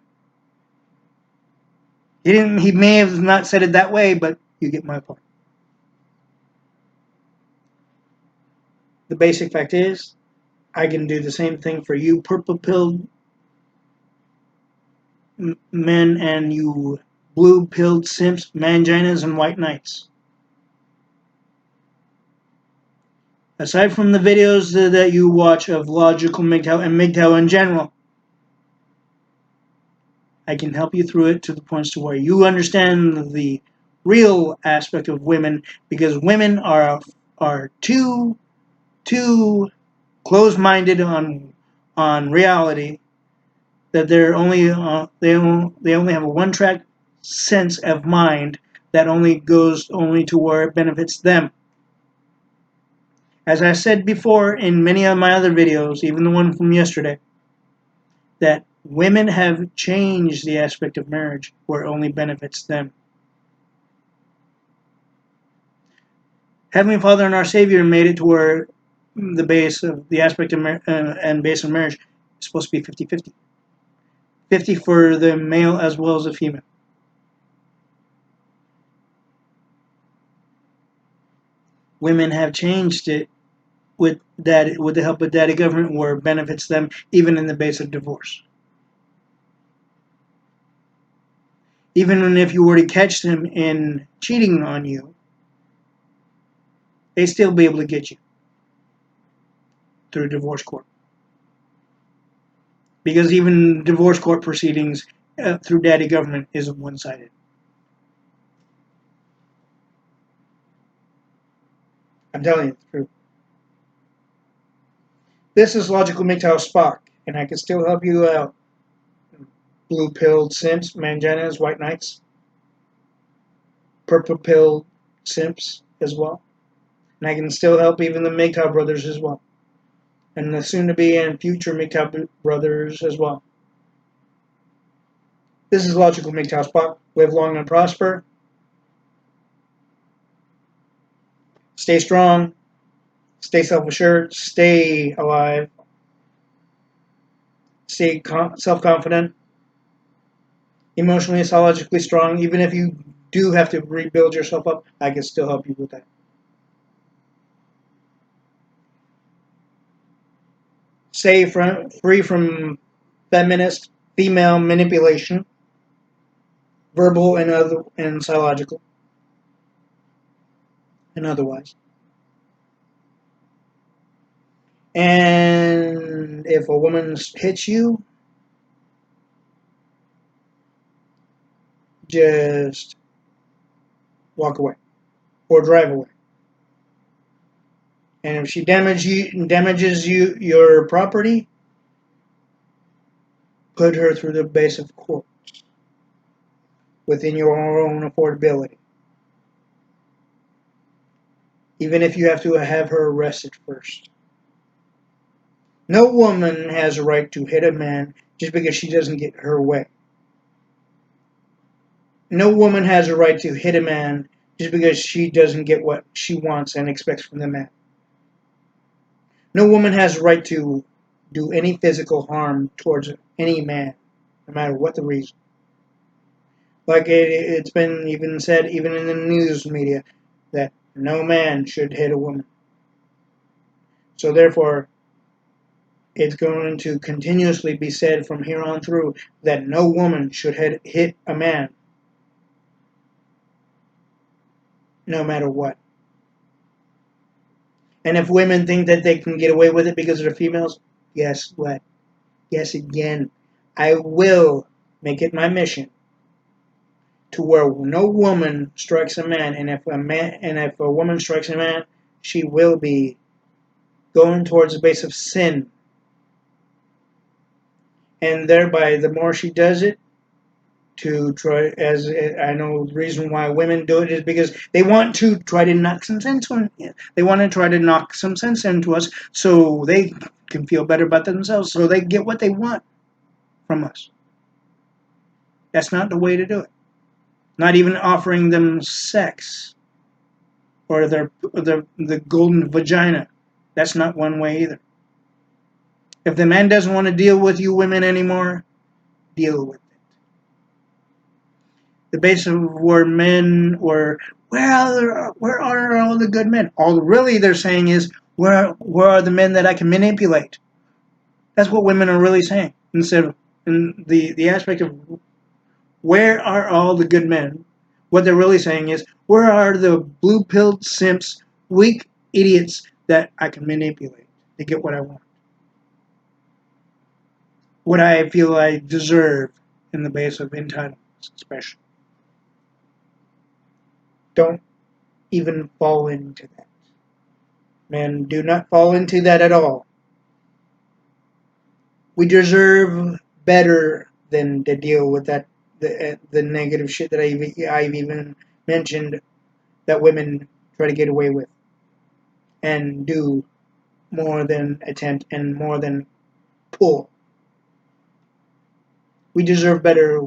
He didn't. He may have not said it that way, but you get my point. The basic fact is, I can do the same thing for you purple pilled men and you blue pilled simps, manginas, and white knights. Aside from the videos that you watch of logical Mgtow and Mgtow in general, I can help you through it to the points to where you understand the real aspect of women, because women are too close-minded on reality, that they only have a one-track sense of mind that only goes only to where it benefits them. As I said before in many of my other videos, even the one from yesterday, that women have changed the aspect of marriage where it only benefits them. Heavenly Father and our Savior made it to where the base of the aspect of and base of marriage is supposed to be 50-50. 50 for the male as well as the female. Women have changed it with the help of daddy government where it benefits them even in the base of divorce. Even if you were to catch them in cheating on you, they still be able to get you through divorce court. Because even divorce court proceedings through daddy government isn't one-sided. I'm telling you the truth. This is Logical Mgtow Spock, and I can still help you out. Blue-pilled simps, manginas, white knights, purple-pilled simps as well. And I can still help even the Mgtow brothers as well. And the soon-to-be and future Mgtow brothers as well. This is Logical Mgtow Spock. Live long and prosper. Stay strong. Stay self-assured. Stay alive. Stay self-confident. Emotionally and psychologically strong. Even if you do have to rebuild yourself up, I can still help you with that. Stay free from feminist female manipulation, verbal and psychological and otherwise. And if a woman hits you, just walk away or drive away. And if she damages your property, put her through the base of court within your own affordability. Even if you have to have her arrested first. No woman has a right to hit a man just because she doesn't get her way. No woman has a right to hit a man just because she doesn't get what she wants and expects from the man. No woman has a right to do any physical harm towards any man, no matter what the reason. Like it's been even said, even in the news media, that No man should hit a woman. So therefore, it's going to continuously be said from here on through that no woman should hit a man, no matter what. And if women think that they can get away with it because they're females, guess what? Yes, again, I will make it my mission to where no woman strikes a man, and if a woman strikes a man, she will be going towards the base of sin, and thereby, the more she does it, to try, as I know, the reason why women do it is because they want to try to knock some sense on. They want to try to knock some sense into us, so they can feel better about themselves, so they get what they want from us. That's not the way to do it. Not even offering them sex or the golden vagina. That's not one way either. If the man doesn't want to deal with you women anymore, deal with it. The base of where men were, where are all the good men? All really they're saying is, where are the men that I can manipulate? That's what women are really saying. Instead of in the aspect of where are all the good men? What they're really saying is, where are the blue-pilled simps, weak idiots that I can manipulate to get what I want? What I feel I deserve in the base of entitlements, especially. Don't even fall into that. Men, do not fall into that at all. We deserve better than to deal with that the negative shit that I've even mentioned that women try to get away with and do more than attempt and more than pull. We deserve better,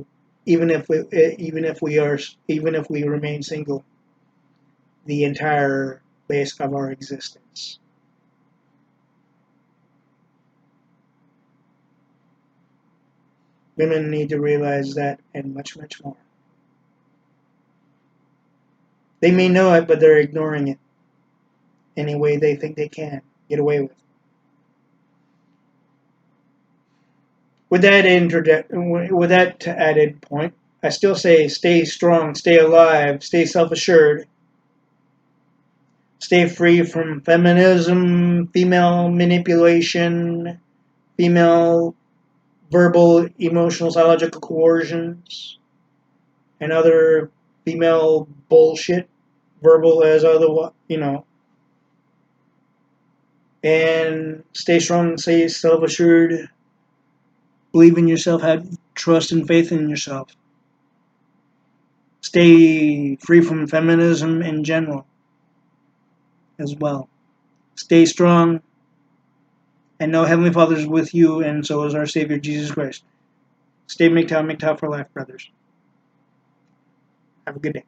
even if we remain single the entire base of our existence. Women need to realize that and much, much more. They may know it, but they're ignoring it any way they think they can get away with. With that added point, I still say stay strong, stay alive, stay self-assured, stay free from feminism, female manipulation, female verbal, emotional, psychological coercions, and other female bullshit, verbal as other. And stay strong, stay self-assured, believe in yourself, have trust and faith in yourself. Stay free from feminism in general as well. Stay strong, and know Heavenly Father is with you, and so is our Savior Jesus Christ. Stay Mgtow, Mgtow for life, brothers. Have a good day.